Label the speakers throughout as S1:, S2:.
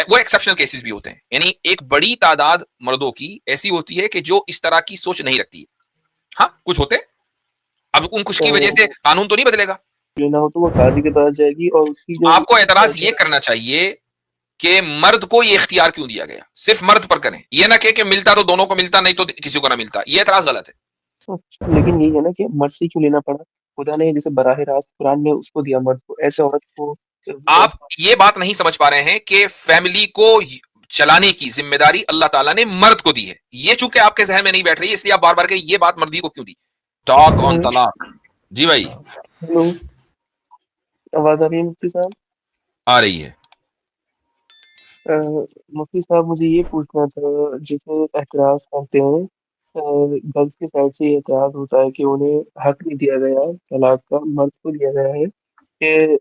S1: وہ exceptional cases بھی ہوتے ہیں, یعنی ایک بڑی تعداد مردوں کی ایسی ہوتی ہے کہ جو اس طرح کی سوچ نہیں رکھتی. ہاں کچھ ہوتے, اب ان کچھ کی وجہ سے قانون تو نہیں بدلے گا.
S2: لینا ہو تو وہ قاضی کے پاس جائے گی, اور اس کی جو
S1: آپ کو اعتراض یہ کرنا چاہیے کہ مرد کو یہ اختیار کیوں دیا گیا, صرف مرد پر کریں, یہ نہ کہ ملتا تو دونوں کو ملتا, نہیں تو کسی کو نہ ملتا. یہ اعتراض غلط ہے.
S2: لیکن یہ ہے نا کہ مرد سے کیوں لینا پڑا, خدا نے جیسے براہ راست قرآن میں اس کو دیا مرد کو, ایسے عورت کو.
S1: آپ یہ بات نہیں سمجھ پا رہے ہیں کہ فیملی کو چلانے کی ذمہ داری اللہ تعالیٰ نے مرد کو دی ہے. یہ چونکہ آپ کے ذہن میں نہیں بیٹھ رہی, اس لیے آپ بار بار کہ یہ بات مردی کو کیوں دی. ٹاک آن طلاق. جی بھائی
S2: ہلو, آواز آ رہی ہے مفتی صاحب؟
S1: آ رہی ہے.
S2: مفتی صاحب مجھے یہ پوچھنا تھا, جیسے اعتراض کرتے ہیں گرلس کی سائڈ سے, یہ اعتراض ہوتا ہے کہ انہیں حق نہیں دیا گیا طلاق کا, مرد کو دیا گیا ہے کہ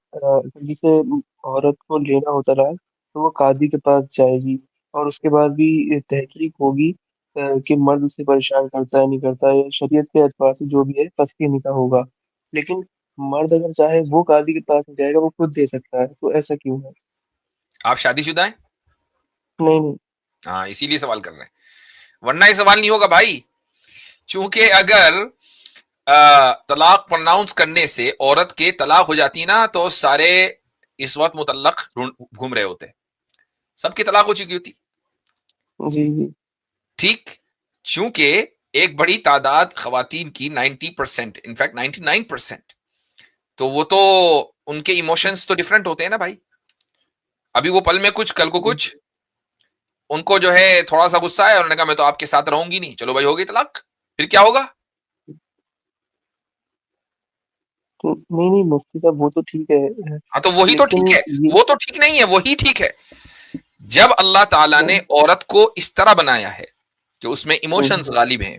S2: جسے عورت کو لینا ہو طلاق تو وہ قاضی کے پاس جائے گی, اور اس کے بعد بھی تحقیق ہوگی کہ مرد اسے پریشان کرتا ہے نہیں کرتا ہے, شریعت کے اعتبار سے جو بھی ہے فسخ نکاح ہوگا. لیکن مرد اگر چاہے وہ قاضی کے پاس جائے گا, وہ خود دے سکتا ہے, تو ایسا کیوں ہے؟
S1: آپ شادی شدہ ہیں؟
S2: نہیں نہیں.
S1: ہاں اسی لیے سوال کر رہے ہیں, ورنہ یہ سوال نہیں ہوگا بھائی. چونکہ اگر طلاق پرناؤنس کرنے سے عورت کے طلاق ہو جاتی نا, تو سارے اس وقت متعلق گھوم رہے ہوتے, سب کی طلاق ہو چکی ہوتی.
S2: جی جی
S1: ٹھیک, چونکہ ایک بڑی تعداد خواتین کی 90%, انفیکٹ 99%, تو وہ تو ان کے ایموشنز تو ڈفرنٹ ہوتے ہیں نا بھائی. ابھی وہ پل میں کچھ, کل کو کچھ. ان کو جو ہے تھوڑا سا غصہ ہے, انہوں نے کہا میں تو آپ کے ساتھ رہوں گی نہیں, چلو بھائی ہو گئی طلاق, پھر کیا ہوگا؟
S2: نہیں نہیں مفتی صاحب, وہ تو ٹھیک ہے.
S1: ہاں تو وہی تو ٹھیک ہے, وہ تو ٹھیک نہیں ہے, وہی ٹھیک ہے. جب اللہ تعالیٰ نے عورت کو اس طرح بنایا ہے کہ اس میں ایموشنز غالب ہیں,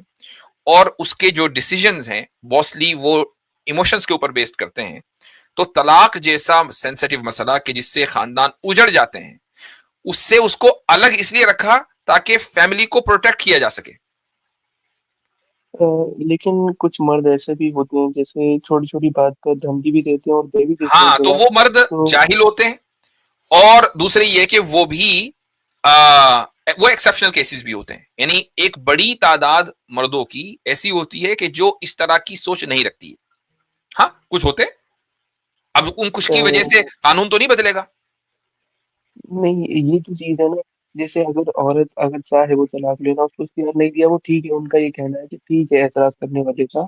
S1: اور اس کے جو ڈیسیجنز ہیں موسٹلی وہ ایموشنز کے اوپر بیسڈ کرتے ہیں, تو طلاق جیسا سینسٹیو مسئلہ کہ جس سے خاندان اجڑ جاتے ہیں, اس سے اس کو الگ اس لیے رکھا تاکہ فیملی کو پروٹیکٹ کیا جا سکے.
S2: لیکن کچھ مرد ایسے بھی ہوتے ہیں جیسے چھوٹی چھوٹی بات پر دھمکی بھی دیتے ہیں اور دے بھی دیتے ہیں
S1: ہاں تو
S2: طلاق.
S1: وہ مرد جاہل ہوتے ہیں, اور دوسرے یہ کہ وہ بھی وہ ایکسیپشنل کیسز بھی ہوتے ہیں, یعنی ایک بڑی تعداد مردوں کی ایسی ہوتی ہے کہ جو اس طرح کی سوچ نہیں رکھتی ہے. ہاں کچھ ہوتے, اب ان کچھ کی وجہ سے قانون تو نہیں بدلے گا.
S2: نہیں, یہ جو چیز ہے نا, جیسے اگر عورت اگر چاہے وہ طلاق لینا, اس کو اختیار نہیں دیا, وہ ٹھیک ہے, ان کا یہ کہنا ہے کہ ٹھیک ہے اعتراض کرنے والے کا,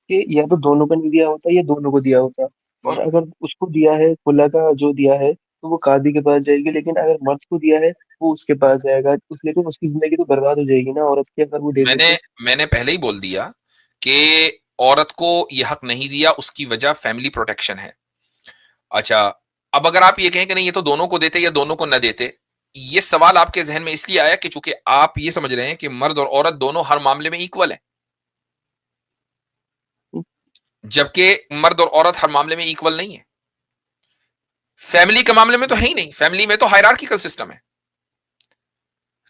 S2: کہ یا تو دونوں کو نہیں دیا ہوتا یا دونوں کو دیا ہوتا. اور اگر اس کو دیا ہے, کھلا کا جو دیا ہے, تو وہ قاضی کے پاس جائے گی. لیکن اگر مرد کو دیا ہے وہ اس کے پاس جائے گا, لیکن اس کی زندگی تو برباد ہو جائے گی نا عورت کی, اگر وہ دے دے تو.
S1: میں نے پہلے ہی بول دیا کہ عورت کو یہ حق نہیں دیا, اس کی وجہ فیملی پروٹیکشن ہے. اچھا, اب اگر آپ یہ کہیں کہ نہیں یہ تو دونوں کو دیتے یا دونوں کو نہ دیتے, یہ سوال آپ کے ذہن میں اس لیے آیا کہ چونکہ آپ یہ سمجھ رہے ہیں کہ مرد اور عورت دونوں ہر معاملے میں ایکول ہیں, جبکہ مرد اور عورت ہر معاملے میں ایکول نہیں ہے. فیملی کے معاملے میں تو ہے ہی نہیں, فیملی میں تو ہائرارکیکل سسٹم ہے.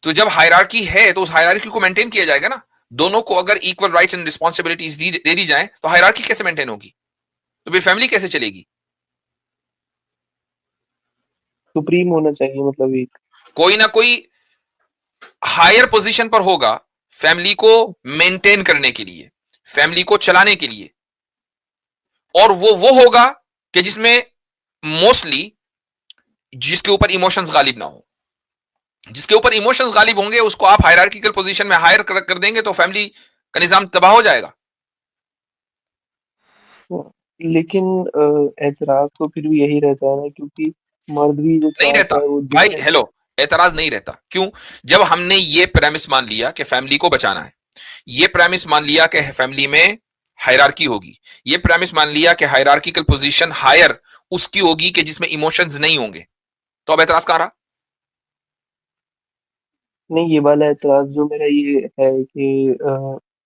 S1: تو جب ہائرارکی ہے تو اس ہائرارکی کو مینٹین کیا جائے گا نا. دونوں کو اگر ایکول رائٹس اینڈ رسپانسبلٹیز دے دی جائیں تو ہائرارکی کیسے مینٹین ہوگی, تو پھر فیملی کیسے چلے گی؟
S2: سپریم ہونا چاہیے, مطلب ایک
S1: کوئی نہ کوئی ہائر پوزیشن پر ہوگا فیملی کو مینٹین کرنے کے لیے, فیملی کو چلانے کے لیے, اور وہ ہوگا کہ جس میں موسٹلی جس کے اوپر ایموشنز غالب نہ ہو. جس کے اوپر ایموشنز غالب ہوں گے اس کو آپ ہائرارکیکل پوزیشن میں ہائر کر دیں گے تو فیملی کا نظام تباہ ہو جائے گا.
S2: لیکن اعتراض تو پھر بھی یہی رہتا ہے نا, کیونکہ مرد بھی جو
S1: نہیں رہتا
S2: چاہتا ہے وہ
S1: بھائی, ہیلو, اعتراض نہیں رہتا. کیوں؟ جب ہم نے یہ پریمس مان لیا کہ فیملی کو بچانا ہے, یہ پریمس مان لیا کہ فیملی میں ہائرارکی ہوگی, یہ پریمس مان لیا کہ ہائرارکیکل پوزیشن ہائر اس کی ہوگی کہ جس میں ایموشنز نہیں ہوں گے, تو اب اعتراض کہاں رہا؟
S2: نہیں, یہ والا اعتراض جو میرا یہ ہے کہ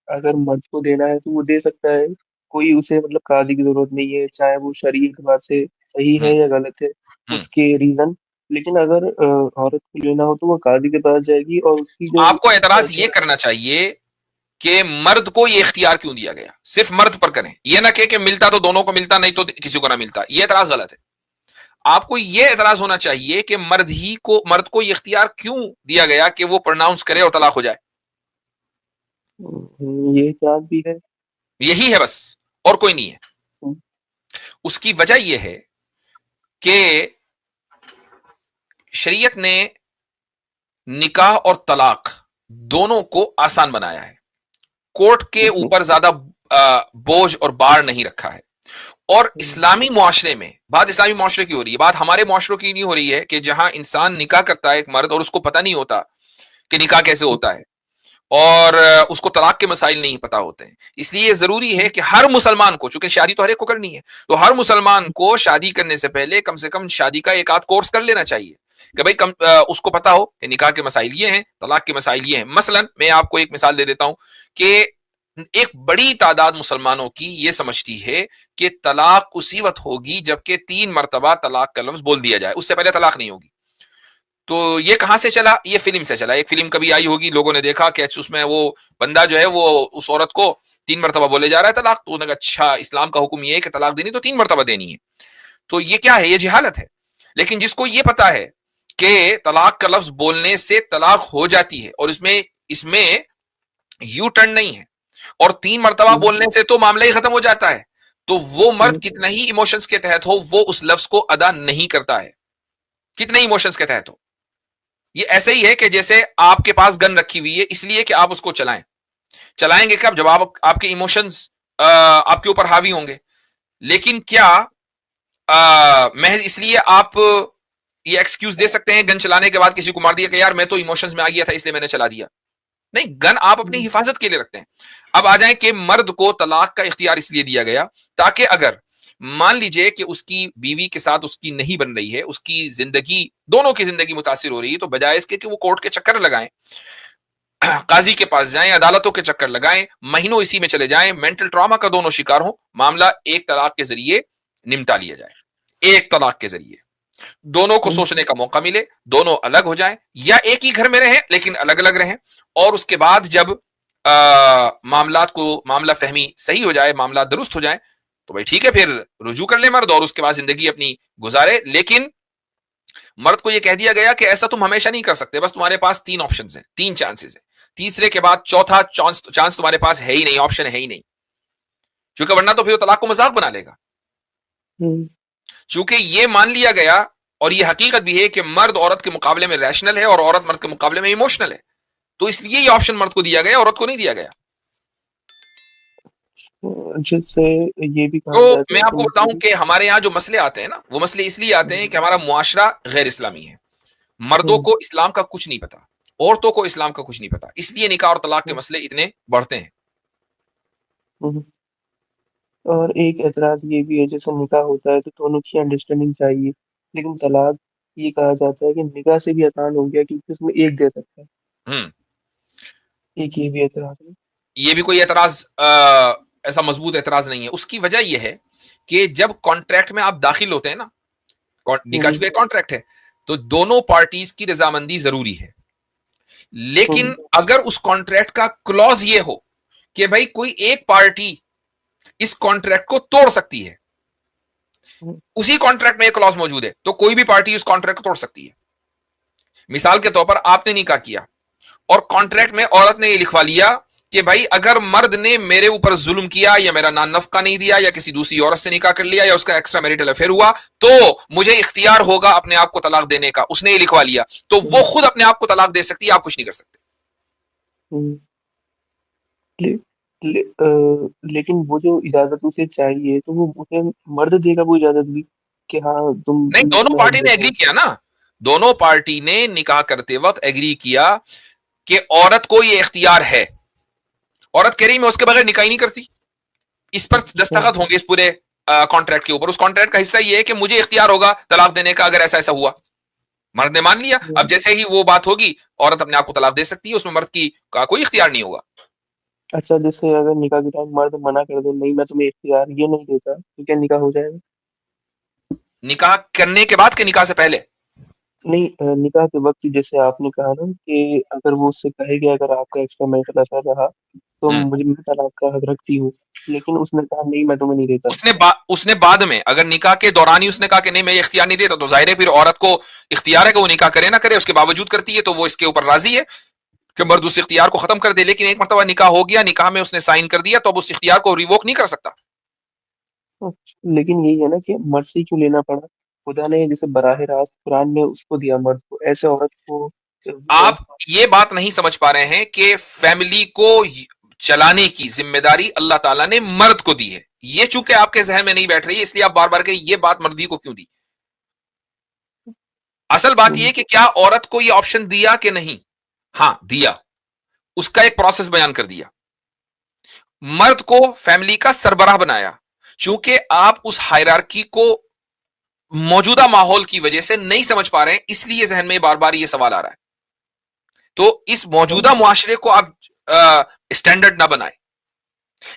S2: اگر مرد کو دینا ہے تو وہ دے سکتا ہے, کوئی اسے مطلب قاضی کی ضرورت نہیں ہے, چاہے وہ شرعی اعتبار سے صحیح ہے یا غلط ہے اس کے ریزن. لیکن اگر عورت کو لینا ہو تو وہ قاضی کے پاس جائے گی, اور اس کی جو
S1: آپ کو اعتراض یہ کرنا چاہیے کہ مرد کو یہ اختیار کیوں دیا گیا, صرف مرد پر کریں, یہ نہ کہ ملتا تو دونوں کو ملتا, نہیں تو کسی کو نہ ملتا. یہ اعتراض غلط ہے. آپ کو یہ اعتراض ہونا چاہیے کہ مرد کو یہ اختیار کیوں دیا گیا کہ وہ پرناؤنس کرے اور طلاق ہو جائے.
S2: یہ اعتراض بھی ہے.
S1: یہی ہے بس، اور کوئی نہیں ہے. اس کی وجہ یہ ہے کہ شریعت نے نکاح اور طلاق دونوں کو آسان بنایا ہے. کورٹ کے اوپر زیادہ بوجھ اور بار نہیں رکھا ہے. اور اسلامی معاشرے میں، بات اسلامی معاشرے کی ہو رہی ہے، بات ہمارے معاشروں کی نہیں ہو رہی ہے کہ جہاں انسان نکاح کرتا ہے ایک مرد اور اس کو پتہ نہیں ہوتا کہ نکاح کیسے ہوتا ہے، اور اس کو طلاق کے مسائل نہیں پتا ہوتے ہیں. اس لیے ضروری ہے کہ ہر مسلمان کو، چونکہ شادی تو ہر ایک کو کرنی ہے، تو ہر مسلمان کو شادی کرنے سے پہلے کم سے کم شادی کا ایک آدھ کورس کر لینا چاہیے کہ بھائی اس کو پتا ہو کہ نکاح کے مسائل یہ ہیں، طلاق کے مسائل یہ ہیں. مثلا میں آپ کو ایک مثال دے دیتا ہوں کہ ایک بڑی تعداد مسلمانوں کی یہ سمجھتی ہے کہ طلاق اسی وقت ہوگی جبکہ 3 مرتبہ طلاق کا لفظ بول دیا جائے، اس سے پہلے طلاق نہیں ہوگی. تو یہ کہاں سے چلا؟ یہ فلم سے چلا. ایک فلم کبھی آئی ہوگی، لوگوں نے دیکھا کہ اس میں وہ بندہ جو ہے وہ اس عورت کو 3 مرتبہ بولے جا رہا ہے طلاق، تو انہوں نے کہا اچھا اسلام کا حکم یہ ہے کہ طلاق دینی تو 3 مرتبہ دینی ہے. تو یہ کیا ہے؟ یہ جہالت ہے. لیکن جس کو یہ پتا ہے کہ طلاق کا لفظ بولنے سے طلاق ہو جاتی ہے اور اس میں یو ٹرن نہیں ہے، اور 3 مرتبہ بولنے سے تو معاملہ ہی ختم ہو جاتا ہے، تو وہ مرد کتنا ہی ایموشنز کے تحت ہو وہ اس لفظ کو ادا نہیں کرتا ہے، کتنے ایموشنز کے تحت ہو. یہ ایسے ہی ہے کہ جیسے آپ کے پاس گن رکھی ہوئی ہے اس لیے کہ آپ اس کو چلائیں گے کب؟ جب آپ کے ایموشنز آپ کے اوپر حاوی ہوں گے. لیکن کیا محض اس لیے آپ یہ ایکسکیوز دے سکتے ہیں گن چلانے کے بعد کسی کو مار دیا کہ یار میں تو ایموشنز میں آ گیا تھا اس لیے میں نے چلا دیا؟ نہیں، گن آپ اپنی حفاظت کے لیے رکھتے ہیں. اب آ جائیں کہ مرد کو طلاق کا اختیار اس لیے دیا گیا تاکہ اگر مان لیجئے کہ اس کی بیوی کے ساتھ اس کی نہیں بن رہی ہے، اس کی زندگی، دونوں کی زندگی متاثر ہو رہی ہے، تو بجائے اس کے کہ وہ کورٹ کے چکر لگائیں، قاضی کے پاس جائیں، عدالتوں کے چکر لگائیں، مہینوں اسی میں چلے جائیں، مینٹل ٹراما کا دونوں شکار ہوں، معاملہ ایک طلاق کے ذریعے نمٹا لیا جائے. ایک طلاق کے ذریعے دونوں کو سوچنے کا موقع ملے، دونوں الگ ہو جائیں یا ایک ہی گھر میں رہیں لیکن الگ الگ رہیں، اور اس کے بعد جب معاملہ فہمی صحیح ہو جائے، معاملات درست ہو جائیں، تو بھائی ٹھیک ہے، پھر رجوع کر لے مرد اور اس کے بعد زندگی اپنی گزارے. لیکن مرد کو یہ کہہ دیا گیا کہ ایسا تم ہمیشہ نہیں کر سکتے، بس تمہارے پاس 3 آپشنز ہیں، 3 چانسز ہیں، تیسرے کے بعد چوتھا چانس تمہارے پاس ہے ہی نہیں، آپشن ہے ہی نہیں، چونکہ ورنہ تو پھر طلاق کو مذاق بنا لے گا. چونکہ یہ مان لیا گیا اور یہ حقیقت بھی ہے کہ مرد عورت کے مقابلے میں ریشنل ہے اور عورت مرد کے مقابلے میں ایموشنل ہے، تو اس لیے یہ آپشن مرد کو دیا گیا، عورت کو نہیں دیا گیا.
S2: جس سے یہ بھی
S1: تو میں آپ کو بتاؤں کہ ہمارے یہاں جو مسئلے آتے ہیں نا، وہ مسئلے اس لیے آتے ہیں کہ ہمارا معاشرہ غیر اسلامی ہے. مردوں کو اسلام کا کچھ نہیں پتا، عورتوں کو اسلام کا کچھ نہیں پتا، اس لیے نکاح اور طلاق کے مسئلے اتنے بڑھتے ہیں.
S2: اور ایک اعتراض یہ بھی ہے، جیسے نکاح ہوتا ہے تو دونوں کی انڈرسٹینڈنگ چاہیے، لیکن طلاق یہ کہا جاتا ہے کہ نکاح سے بھی آسان ہو گیا کیونکہ اس میں ایک دے سکتا ہے. ایک یہ بھی اعتراض ہے.
S1: یہ بھی کوئی اعتراض ایسا مضبوط اعتراض نہیں ہے. اس کی وجہ یہ ہے کہ جب کانٹریکٹ میں آپ داخل ہوتے ہیں نا، نکاح چونکہ کانٹریکٹ ہے تو دونوں پارٹیز کی رضامندی ضروری ہے. لیکن اگر اس کانٹریکٹ کا کلوز یہ ہو کہ بھائی کوئی ایک پارٹی اس کانٹریکٹ کو توڑ سکتی ہے، اسی کانٹریکٹ میں ایک کلوز موجود ہے، تو کوئی بھی پارٹی اس کانٹریکٹ کو توڑ سکتی ہے. مثال کے طور پر آپ نے نکاح کیا اور کانٹریکٹ میں عورت نے یہ لکھوا لیا کہ بھائی اگر مرد نے میرے اوپر ظلم کیا یا میرا نان نفقہ نہیں دیا یا کسی دوسری عورت سے نکاح کر لیا یا اس کا ایکسٹرا میریٹل افیئر ہوا تو مجھے اختیار ہوگا اپنے آپ کو طلاق دینے کا. اس نے یہ لکھوا لیا تو وہ خود اپنے آپ کو طلاق دے سکتی ہے، آپ کچھ نہیں کر سکتے.
S2: لیکن وہ جو اجازت اسے چاہیے تو وہ اسے مرد دے گا وہ اجازت بھی کہ ہاں تم
S1: نہیں، دونوں پارٹی نے ایگری کیا نا، دونوں پارٹی نے نکاح کرتے وقت ایگری کیا کہ عورت کو یہ اختیار ہے. عورت کہہ رہی میں اس کے بغیر نکاح نہیں کرتی، اس پر دستخط ہوں گے اس پورے کانٹریکٹ کے اوپر. اس کانٹریکٹ کا حصہ یہ ہے کہ مجھے اختیار ہوگا طلاق دینے کا اگر ایسا ایسا ہوا. مرد نے مان لیا. اب جیسے ہی وہ بات ہوگی عورت اپنے آپ کو طلاق دے سکتی ہے، اس میں مرد کی کوئی اختیار نہیں ہوگا.
S2: اچھا، جیسے اگر نکاح کے ٹائم مرد منع کر دے نہیں میں تمہیں اختیار یہ نہیں دیتا تو کیا نکاح ہو جائے گا؟
S1: نکاح کرنے کے بعد کہ نکاح سے پہلے؟
S2: نہیں نکاح کے وقت جیسے آپ نے کہا نا کہ اگر وہ اس سے کہے کہ اگر آپ کا ایکسٹرا میٹر ایسا رہا تو
S1: ہوں
S2: میں طلاق کا حق رکھتی ہوں، لیکن اس نے کہا نہیں میں تمہیں نہیں دیتا۔
S1: اس نے بعد میں اگر نکاح کے دوران ہی اس نے کہا کہ نہیں میں یہ اختیار نہیں دیتا، تو ظاہر ہے پھر عورت کو اختیار ہے کہ وہ نکاح کرے نہ کرے، اس کے باوجود کرتی ہے، تو وہ اس کے اوپر راضی ہے کہ مرد اس اختیار کو ختم کر دے۔ لیکن ایک مرتبہ نکاح ہو گیا، نکاح میں اس نے سائن کر دیا، تو اب اس اختیار کو ریووک نہیں کر سکتا۔
S2: لیکن یہی ہے نا کہ مرد سے کیوں لینا پڑا؟ خدا نے جیسے براہ راست قرآن میں اس کو دیا مرد کو، ایسے عورت کو
S1: آپ یہ بات نہیں سمجھ پا رہے ہیں کہ فیملی کو چلانے کی ذمہ داری اللہ تعالیٰ نے مرد کو دی ہے، یہ چونکہ آپ کے ذہن میں نہیں بیٹھ رہی ہے، اس لیے آپ بار بار کہ یہ بات مردی کو کیوں دی۔ اصل بات یہ کہ کیا عورت کو یہ آپشن دیا کہ نہیں؟ ہاں دیا، اس کا ایک پروسیس بیان کر دیا۔ مرد کو فیملی کا سربراہ بنایا، چونکہ آپ اس ہائرارکی کو موجودہ ماحول کی وجہ سے نہیں سمجھ پا رہے ہیں، اس لیے ذہن میں بار بار یہ سوال آ رہا ہے۔ تو اس موجودہ معاشرے کو آپ اسٹینڈرڈ نہ بنائیں۔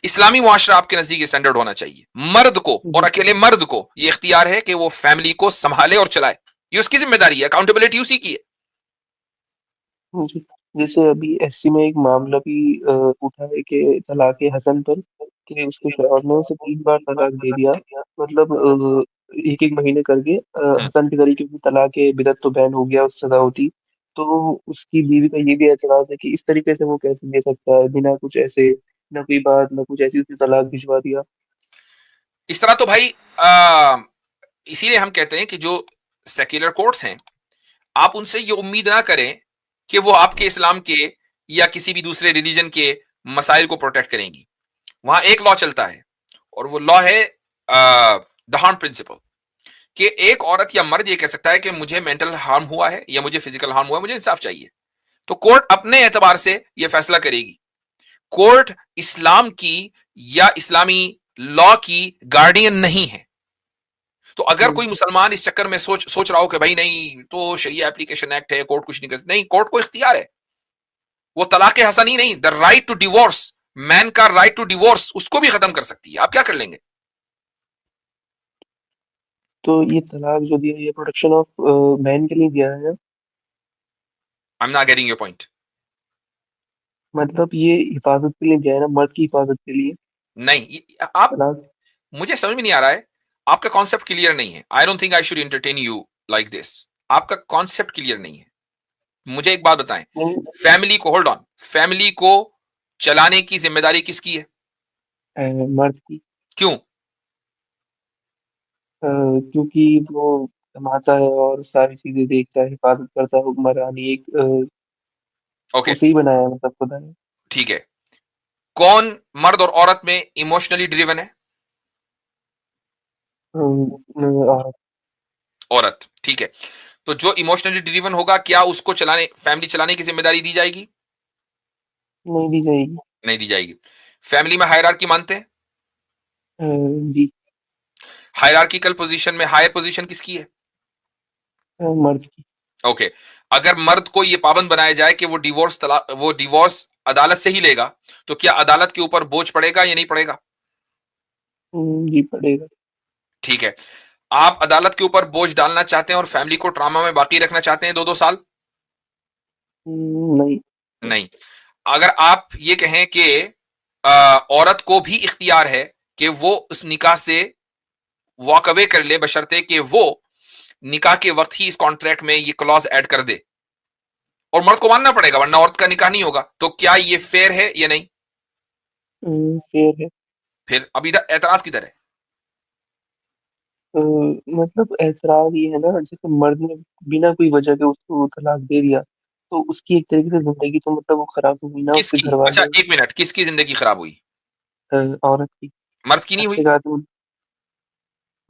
S1: اسلامی معاشرہ آپ کے نزدیک اسٹینڈرڈ ہونا چاہیے۔ مرد کو اور اکیلے مرد کو یہ اختیار ہے کہ وہ فیملی کو سنبھالے اور چلائے، یہ اس کی ذمہ داری ہے، اکاؤنٹیبلٹی اسی کی ہے۔
S2: جی، جیسے ابھی ایس سی میں ایک معاملہ بھی اٹھا ہے کہ طلاق حسن پر، کہ اس کے شوہر نے اسے 3 بار طلاق دے دیا، مطلب ایک ایک مہینے کر کے حسن کے طریقے کی طلاق بدعت تو بین ہو گیا، اس سزا ہوتی، تو اس کی بیوی کا یہ بھی اعتراض ہے کہ اس طریقے سے وہ کیسے دے سکتا ہے بنا کچھ ایسے، نہ کوئی بات نہ کچھ ایسی، اس نے طلاق بھجوا دیا۔
S1: اس طرح تو بھائی اسی لیے ہم کہتے ہیں کہ جو سیکولر کورٹس ہیں، آپ ان سے یہ امید نہ کریں کہ وہ آپ کے اسلام کے یا کسی بھی دوسرے ریلیجن کے مسائل کو پروٹیکٹ کریں گی۔ وہاں ایک لا چلتا ہے، اور وہ لا ہے دا ہارم پرنسپل، کہ ایک عورت یا مرد یہ کہہ سکتا ہے کہ مجھے مینٹل ہارم ہوا ہے یا مجھے فزیکل ہارم ہوا ہے، مجھے انصاف چاہیے، تو کورٹ اپنے اعتبار سے یہ فیصلہ کرے گی۔ کورٹ اسلام کی یا اسلامی لا کی گارڈین نہیں ہے۔ تو اگر کوئی مسلمان اس چکر میں سوچ رہا ہو کہ بھائی نہیں تو شریعہ اپلیکیشن ایکٹ ہے، کورٹ کچھ نہیں کر سکتا، نہیں، کورٹ کو اختیار ہے، وہ طلاق حسن ہی نہیں، دا رائٹ ٹو ڈیورس، مین کا رائٹ ٹو ڈیورس، اس کو بھی ختم کر سکتی ہے۔ آپ کیا کر لیں گے؟
S2: تو یہ طلاق جو دیا یہ پروٹیکشن آف مین کے لیے دیا ہے،
S1: I'm not getting your point۔
S2: مطلب یہ حفاظت کے لیے دیا ہے نا، مرد کی حفاظت کے لیے
S1: نہیں، آپ
S2: طلاق۔
S1: مجھے سمجھ میں نہیں آ رہا ہے، آپ کا کانسیپٹ کلیئر نہیں ہے۔ I don't think I should entertain you like this۔ آپ کا کانسیپٹ کلیئر نہیں ہے۔ مجھے ایک بات بتائیں، فیملی کو ہولڈ آن، فیملی کو چلانے کی ذمہ داری کس کی ہے؟
S2: مرد کی،
S1: کیوں؟
S2: کیونکہ وہ کماتا ہے اور ساری چیزیں دیکھتا ہے، حفاظت کرتا ہے، حکمرانی ایک
S1: اوکے
S2: اسے ہی بنایا ہے مطلب خدا نے۔
S1: ٹھیک ہے، کون مرد اور عورت میں ایموشنلی ڈریون ہے؟
S2: اور
S1: عورت، ٹھیک ہے۔ تو جو ایموشنلی ڈریون ہوگا، کیا اس کو فیملی چلانے کی ذمہ داری دی جائے گی؟
S2: نہیں دی جائے گی۔
S1: نہیں دی جائے گی۔ فیملی میں ہائرارکی مانتے ہیں؟
S2: جی،
S1: ہائرارکیکل پوزیشن میں ہائر پوزیشن کس کی ہے؟
S2: مرد کی۔
S1: اوکے، اگر مرد کو یہ پابند بنایا جائے کہ وہ ڈیورس عدالت سے ہی لے گا، تو کیا عدالت کے اوپر بوجھ پڑے گا یا نہیں پڑے گا؟
S2: جی پڑے گا۔
S1: ٹھیک ہے، آپ عدالت کے اوپر بوجھ ڈالنا چاہتے ہیں اور فیملی کو ٹراما میں باقی رکھنا چاہتے ہیں 2 سال؟
S2: نہیں۔
S1: نہیں۔ اگر آپ یہ کہیں کہ عورت کو بھی اختیار ہے کہ وہ اس نکاح سے واک اوے کر لے، بشرطے کہ وہ نکاح کے وقت ہی اس کانٹریکٹ میں یہ کلاز ایڈ کر دے، اور مرد کو ماننا پڑے گا ورنہ عورت کا نکاح نہیں ہوگا، تو کیا یہ فیئر ہے یا نہیں؟
S2: فیئر ہے۔
S1: پھر ابھی اعتراض کدھر ہے؟
S2: مطلب اعتراض یہ ہے نا، جیسے مرد نے بنا کوئی وجہ کے اس کو طلاق دے دیا، تو اس کی ایک طریقے سے زندگی تو مطلب وہ خراب ہوئی نا، اس
S1: کس
S2: کے
S1: کی؟
S2: گھر
S1: اچھا
S2: والے،
S1: ایک منٹ، کس کی زندگی خراب ہوئی؟
S2: عورت کی،
S1: مرد کی نہیں ہوئی؟
S2: اچھے خاتون،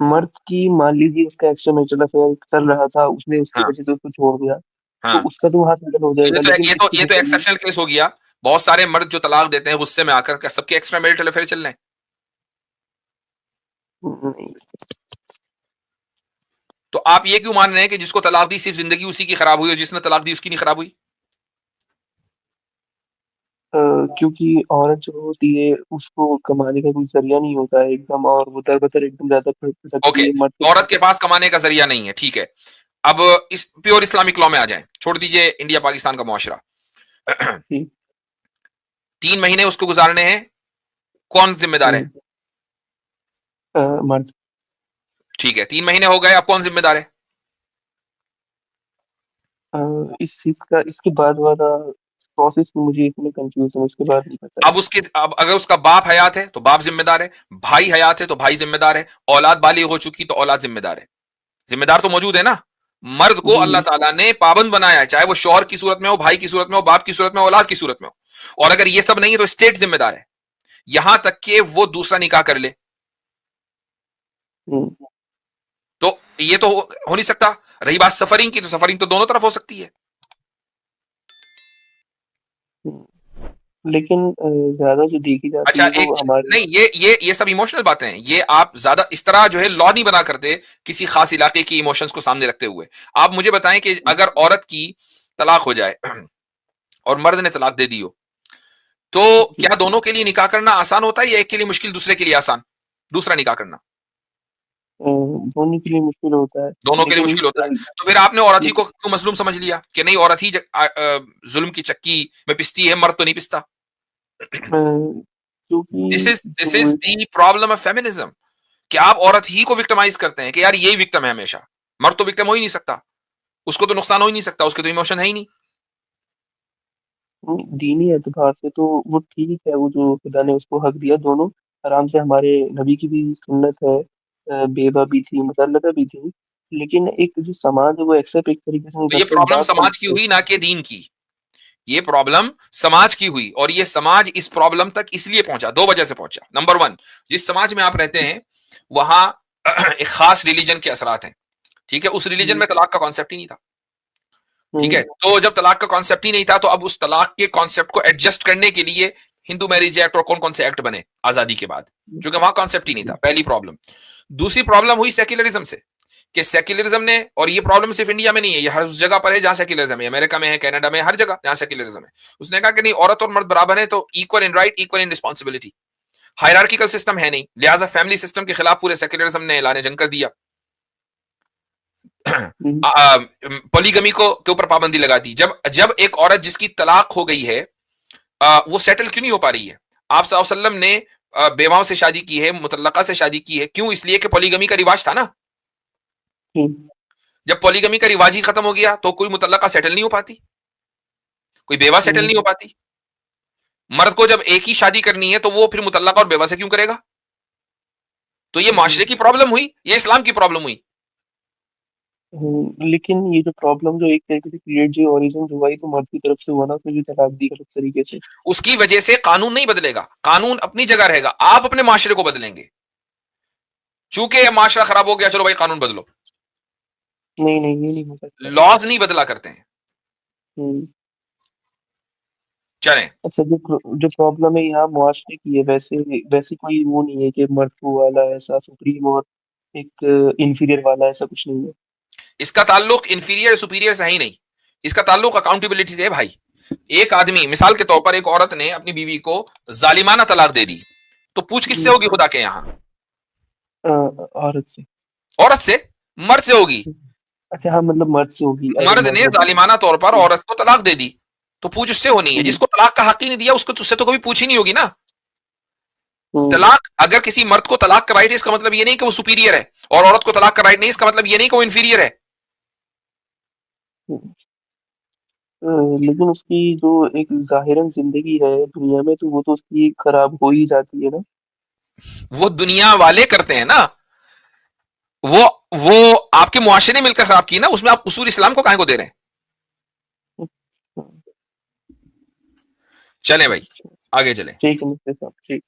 S2: مرد کی مان لیجیے اس کا ایکسٹرا میچر افیئر چل رہا تھا، اس نے اس کی
S1: ہاں
S2: وجہ سے اس کو چھوڑ دیا،
S1: ہاں،
S2: تو اس کا تو وہاں سیٹل ہو جائے گا، لیکن اس کی
S1: یہ تو
S2: زندگی
S1: ایکسپشنل کیس ہو گیا۔ بہت سارے مرد جو طلاق دیتے ہیں غصے میں آ کر، سب کے ایکسٹرا میرٹل افیئر چل رہے ہیں۔
S2: نہیں۔
S1: تو آپ یہ کیوں مان رہے ہیں کہ جس کو طلاق دی صرف زندگی اسی کی خراب ہوئی اور جس نے طلاق دی اس کی نہیں خراب ہوئی؟
S2: کیونکہ عورت جو ہوتی ہے اس کو کمانے کا کوئی ذریعہ نہیں ہوتا ہے ایک دم، اور وہ در بدر ایک دم زیادہ
S1: اوکے،
S2: بھٹکتی ہے مرد کے
S1: عورت
S2: پیچھے۔
S1: کے پاس کمانے کا ذریعہ نہیں ہے، ٹھیک ہے، اب اس پیور اسلامک لا میں آ جائیں, چھوڑ دیجئے انڈیا پاکستان کا معاشرہ. 3 مہینے اس کو گزارنے ہیں, کون ذمہ دار ہے؟
S2: مرد.
S1: ٹھیک ہے, 3 مہینے ہو گئے, اب کون ذمہ دار ہے؟
S2: اس چیز کا اس کے بعد والا پروسیس مجھے اس میں کنفیوژن, اس کے بعد نہیں پتا.
S1: اب اگر اس کا باپ حیات ہے تو باپ ذمہ دار ہے, بھائی حیات ہے تو بھائی ذمہ دار ہے, اولاد بالغ ہو چکی تو اولاد ذمہ دار ہے. ذمہ دار تو موجود ہے نا. مرد کو اللہ تعالیٰ نے پابند بنایا ہے, چاہے وہ شوہر کی صورت میں ہو, بھائی کی صورت میں ہو, باپ کی صورت میں ہو, اولاد کی صورت میں ہو. اور اگر یہ سب نہیں ہے تو اسٹیٹ ذمہ دار ہے, یہاں تک کہ وہ دوسرا نکاح کر لے. تو یہ تو ہو نہیں سکتا. رہی بات سفرنگ کی, تو سفرنگ تو دونوں طرف ہو سکتی ہے.
S2: لیکن زیادہ جو دیکھی جاتی ہے وہ ہمارے
S1: نہیں, یہ سب ایموشنل باتیں ہیں. یہ آپ زیادہ اس طرح جو ہے لا نہیں بنا کرتے کسی خاص علاقے کی ایموشنز کو سامنے رکھتے ہوئے. آپ مجھے بتائیں کہ اگر عورت کی طلاق ہو جائے اور مرد نے طلاق دے دی ہو, تو کیا دونوں کے لیے نکاح کرنا آسان ہوتا ہے, یا ایک کے لیے مشکل دوسرے کے لیے آسان دوسرا نکاح کرنا؟
S2: دونوں کے لیے مشکل ہوتا ہے.
S1: دونوں کے لیے مشکل ہوتا ہے. تو پھر آپ نے عورت ہی کو کیوں مظلوم سمجھ لیا کہ نہیں عورت ہی ظلم کی چکی میں پستی ہے, مرد تو نہیں پستا؟ This is the problem of feminism, کہ آپ عورت ہی کو وکٹمائز کرتے ہیں کہ یار یہی وکٹم ہے ہمیشہ, مرد تو وکٹم ہو ہی نہیں سکتا, اس کو تو نقصان ہو ہی نہیں سکتا, اس کے تو ایموشن ہے ہی نہیں.
S2: دینی اعتبار سے تو وہ ٹھیک ہے, وہ جو خدا نے اس کو حق دیا, دونوں آرام سے, ہمارے نبی کی بھی سنت ہے, بیوہ بھی تھی, مسلطہ بھی تھی. لیکن ایک جو سماج ہے وہ ایکسپٹ ایک طریقے سے
S1: یہ پرابلم سماج کی ہوئی نہ کہ دین کی. یہ پرابلم سماج کی ہوئی, اور یہ سماج اس پرابلم تک اس لیے پہنچا, 2 وجہ سے پہنچا. نمبر 1, جس سماج میں آپ رہتے ہیں وہاں ایک خاص ریلیجن کے اثرات ہیں. ٹھیک ہے, اس ریلیجن میں طلاق کا کانسیپٹ ہی نہیں تھا. ٹھیک ہے, تو جب طلاق کا کانسیپٹ ہی نہیں تھا تو اب اس طلاق کے کانسیپٹ کو ایڈجسٹ کرنے کے لیے ہندو میرج ایکٹ اور کون سے ایکٹ بنے آزادی کے بعد, جو کہ وہاں کانسیپٹ ہی نہیں تھا. پہلی پرابلم. دوسری پرابلم ہوئی سیکولرزم سے, کہ سیکولرزم نے, اور یہ پرابلم صرف انڈیا میں نہیں ہے, یہ ہر اس جگہ پر ہے جہاں سیکولرزم ہے, امریکہ میں ہے, کینیڈا میں, ہر جگہ جہاں سیکولرزم ہے. اس نے کہا کہ نہیں, عورت اور مرد برابر ہیں تو equal in right, equal in responsibility. Hierarchical system ہے نہیں, لہٰذا فیملی سسٹم کے خلاف پورے سیکولرزم نے اعلان جنگ کر دیا. پولیگمی کو کے اوپر پابندی لگا دی. جب ایک عورت جس کی طلاق ہو گئی ہے وہ سیٹل کیوں نہیں ہو پا رہی ہے؟ آپ صلی اللہ علیہ وسلم نے بیواؤں سے شادی کی ہے, مطلقہ سے شادی کی ہے, کیوں؟ اس لیے کہ پولیگمی کا رواج تھا نا. جب پولیگمی کا رواج ہی ختم ہو گیا تو کوئی مطلقہ سیٹل نہیں ہو پاتی, کوئی بیوہ سیٹل نہیں ہو پاتی. مرد کو جب ایک ہی شادی کرنی ہے تو وہ پھر مطلقہ اور بیوہ سے کیوں کرے گا؟ تو یہ معاشرے کی پرابلم ہوئی, یہ اسلام کی پرابلم ہوئی.
S2: لیکن یہ جو پرابلم جو ایک طریقے سے کریٹ جو اوریجن ہوا, تو مرد کی طرف سے ہوا نا, تو یہ طلاق دی غلط طریقے سے.
S1: اس کی وجہ سے قانون نہیں بدلے گا, قانون اپنی جگہ رہے گا, آپ اپنے معاشرے کو بدلیں گے. چونکہ معاشرہ خراب ہو گیا, چلو بھائی قانون بدلو.
S2: نہیں یہ نہیں ہو سکتا.
S1: لاز نہیں بدلا کرتے ہیں. چلیں,
S2: اچھا, جو پرابلم ہے یہاں معاشرے کی ہے, ویسے کوئی وہ نہیں ہے کہ مرد کو والا ایسا سپریم اور ایک انفیریئر والا, ایسا کچھ نہیں ہے.
S1: اس کا تعلق انفیریئر سپیریئر سے ہی نہیں, اس کا تعلق اکاؤنٹیبلٹی سے ہے بھائی. ایک آدمی, مثال کے طور پر ایک عورت نے اپنی بیوی کو ظالمانہ طلاق دے دی, تو پوچھ کس سے ہوگی خدا کے یہاں؟
S2: عورت سے.
S1: عورت سے؟ مرد سے ہوگی.
S2: اچھا ہاں, مطلب مرد سے ہوگی.
S1: مرد نے ظالمانہ طور پر عورت کو طلاق دے دی تو پوچھ اس سے ہونی ہے. جس کو طلاق کا حق ہی نہیں دیا اس کو اس سے تو کبھی پوچھ ہی نہیں ہوگی نا. طلاق, اگر کسی مرد کو طلاق کا رائٹ ہے اس کا مطلب یہ نہیں کہ وہ سپیریئر ہے, اور عورت کو طلاق کا رائٹ نہیں اس کا مطلب یہ نہیں کہ وہ انفیریئر ہے.
S2: لیکن اس کی جو ایک ظاہراً زندگی ہے دنیا میں, تو وہ تو اس کی خراب ہو ہی جاتی ہے نا.
S1: وہ دنیا والے کرتے ہیں نا, وہ آپ کے معاشرے نے مل کر خراب کی نا, اس میں آپ اصول اسلام کو کہیں کو دے رہے ہیں. چلیں بھائی, آگے چلیں.
S2: ٹھیک ہے مفتی صاحب, ٹھیک.